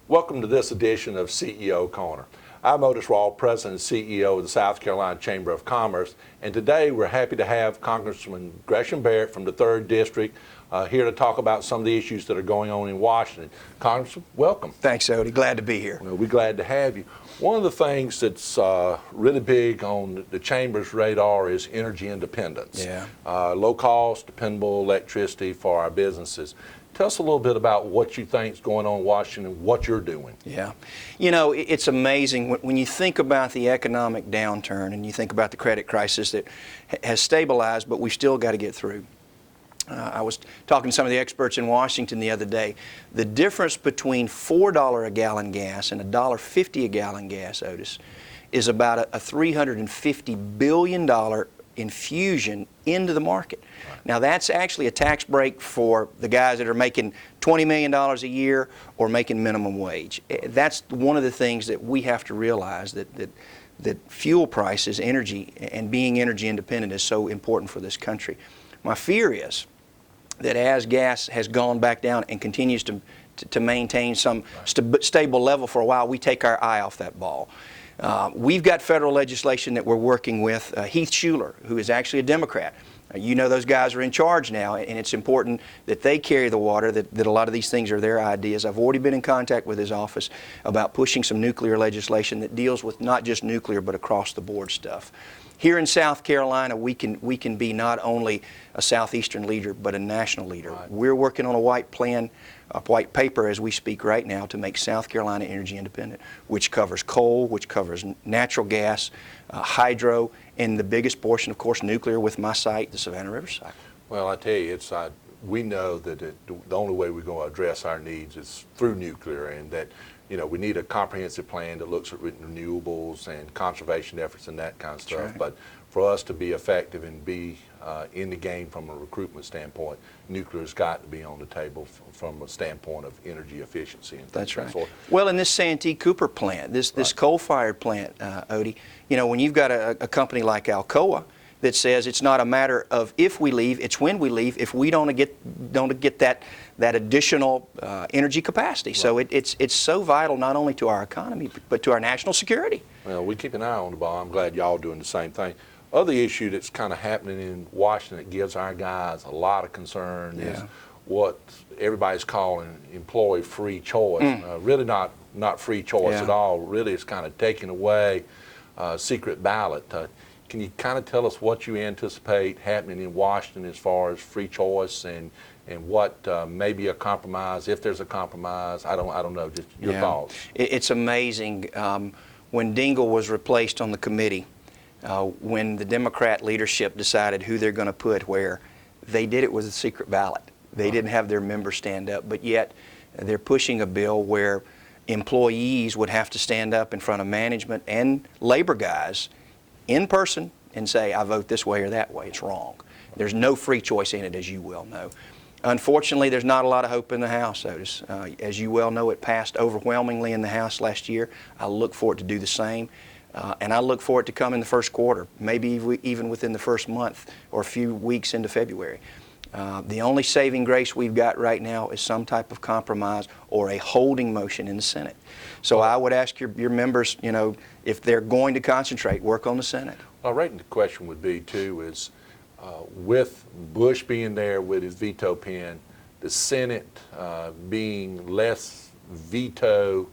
Welcome to this edition of CEO Corner. I'm Otis Rawl, President and CEO of the South Carolina Chamber of Commerce, and today we're happy to have Congressman Gresham Barrett from the 3rd District here to talk about some of the issues that are going on in Washington. Congressman, welcome. Thanks, Odie. Glad to be here. Well, we're glad to have you. One of the things that's really big on the Chamber's radar is energy independence. Yeah. Low cost, dependable electricity for our businesses. Tell us a little bit about what you think is going on in Washington, what you're doing. Yeah. You know, it's amazing when you think about the economic downturn and you think about the credit crisis that has stabilized, but we've still got to get through. I was talking to some of the experts in Washington the other day. The difference between $4 a gallon gas and $1.50 a gallon gas, Otis, is about a $350 billion infusion into the market. Now that's actually a tax break for the guys that are making $20 million a year or making minimum wage. That's one of the things that we have to realize, that fuel prices, energy, and being energy independent is so important for this country. My fear is that as gas has gone back down and continues to maintain some stable level for a while, we take our eye off that ball. We've got federal legislation that we're working with. Heath Shuler, who is actually a Democrat. You know those guys are in charge now, and it's important that they carry the water, that a lot of these things are their ideas. I've already been in contact with his office about pushing some nuclear legislation that deals with not just nuclear but across the board stuff. Here in South Carolina, we can be not only a southeastern leader but a national leader. Right. We're working on a white paper as we speak right now to make South Carolina energy independent, which covers coal, which covers natural gas, hydro, and the biggest portion, of course, nuclear with my site, the Savannah River site. Well, I tell you, we know that the only way we're going to address our needs is through nuclear, and that we need a comprehensive plan that looks at renewables and conservation efforts and that kind of stuff. Right. But for us to be effective and be in the game from a recruitment standpoint, nuclear's got to be on the table from a standpoint of energy efficiency. And that's right. Well, in this Santee Cooper plant, this coal-fired plant, Odie, when you've got a company like Alcoa that says it's not a matter of if we leave, it's when we leave, if we don't get that additional energy capacity. Right. So it's so vital not only to our economy but to our national security. Well, we keep an eye on the ball. I'm glad y'all doing the same thing. Other issue that's kind of happening in Washington that gives our guys a lot of concern is what everybody's calling employee free choice. Really not free choice at all. Really, it's kind of taking away secret ballot. Can you kind of tell us what you anticipate happening in Washington as far as free choice and what may be a compromise, if there's a compromise? I don't know, just your thoughts. It's amazing. When Dingell was replaced on the committee, when the Democrat leadership decided who they're going to put where, they did it with a secret ballot. They didn't have their members stand up, but yet they're pushing a bill where employees would have to stand up in front of management and labor guys in person and say, I vote this way or that way. It's wrong. There's no free choice in it, as you well know. Unfortunately, there's not a lot of hope in the House, Otis. As you well know, it passed overwhelmingly in the House last year. I look for it to do the same. And I look for it to come in the first quarter, maybe even within the first month or a few weeks into February. The only saving grace we've got right now is some type of compromise or a holding motion in the Senate. So I would ask your members, if they're going to concentrate, work on the Senate. Well, right, and the question would be, too, is with Bush being there with his veto pen, the Senate being less veto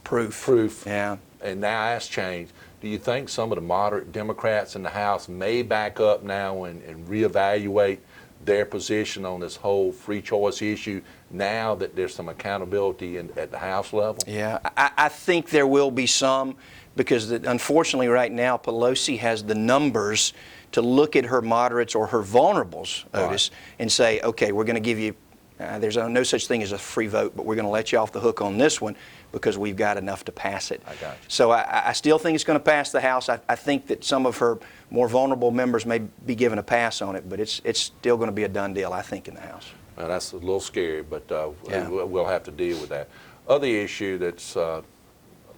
proof. Yeah. And now that's changed. Do you think some of the moderate Democrats in the House may back up now and reevaluate their position on this whole free choice issue now that there's some accountability at the House level? Yeah, I think there will be some, because unfortunately right now Pelosi has the numbers to look at her moderates or her vulnerables, Otis, and say, okay, we're going to give you, there's no such thing as a free vote, but we're going to let you off the hook on this one because we've got enough to pass it. I got you. So I still think it's going to pass the House. I think that some of her more vulnerable members may be given a pass on it, but it's still going to be a done deal, I think, in the House. Well, that's a little scary, but we'll have to deal with that. Other issue that's a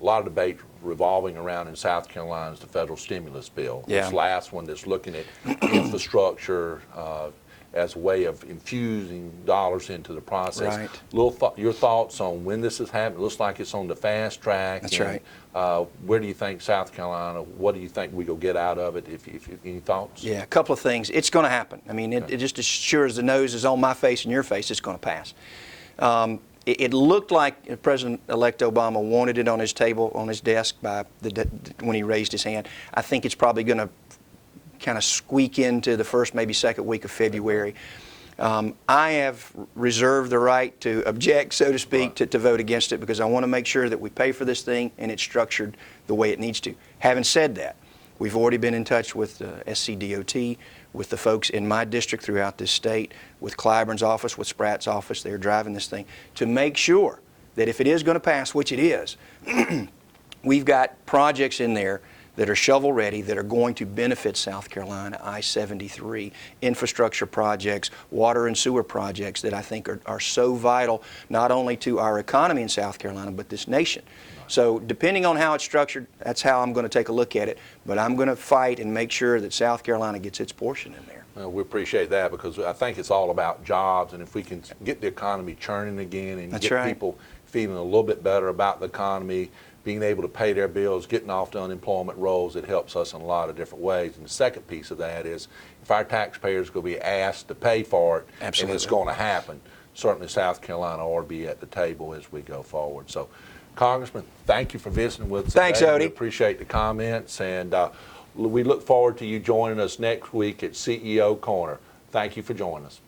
lot of debate revolving around in South Carolina is the federal stimulus bill. Yeah. This last one that's looking at infrastructure, as a way of infusing dollars into the process. Right. Your thoughts on when this is happening? It looks like it's on the fast track. That's right. Where do you think South Carolina, what do you think we go get out of it? If any thoughts? Yeah, a couple of things. It's going to happen. I mean, it just as sure as the nose is on my face and your face, it's going to pass. It looked like President-elect Obama wanted it on his table, on his desk when he raised his hand. I think it's probably going to kind of squeak into the first, maybe second week of February. I have reserved the right to object, so to speak, to vote against it because I want to make sure that we pay for this thing and it's structured the way it needs to. Having said that, we've already been in touch with SCDOT, with the folks in my district throughout this state, with Clyburn's office, with Spratt's office. They're driving this thing to make sure that if it is going to pass, which it is, we've got projects in there that are shovel-ready, that are going to benefit South Carolina, I-73, infrastructure projects, water and sewer projects that I think are so vital not only to our economy in South Carolina, but this nation. So depending on how it's structured, that's how I'm going to take a look at it. But I'm going to fight and make sure that South Carolina gets its portion in there. Well, we appreciate that because I think it's all about jobs, and if we can get the economy churning again and get people feeling a little bit better about the economy, being able to pay their bills, getting off the unemployment rolls, it helps us in a lot of different ways. And the second piece of that is if our taxpayers are going to be asked to pay for it, and it's going to happen, certainly South Carolina ought to be at the table as we go forward. So, Congressman, thank you for visiting with us today. Thanks, Odie. We appreciate the comments, and we look forward to you joining us next week at CEO Corner. Thank you for joining us.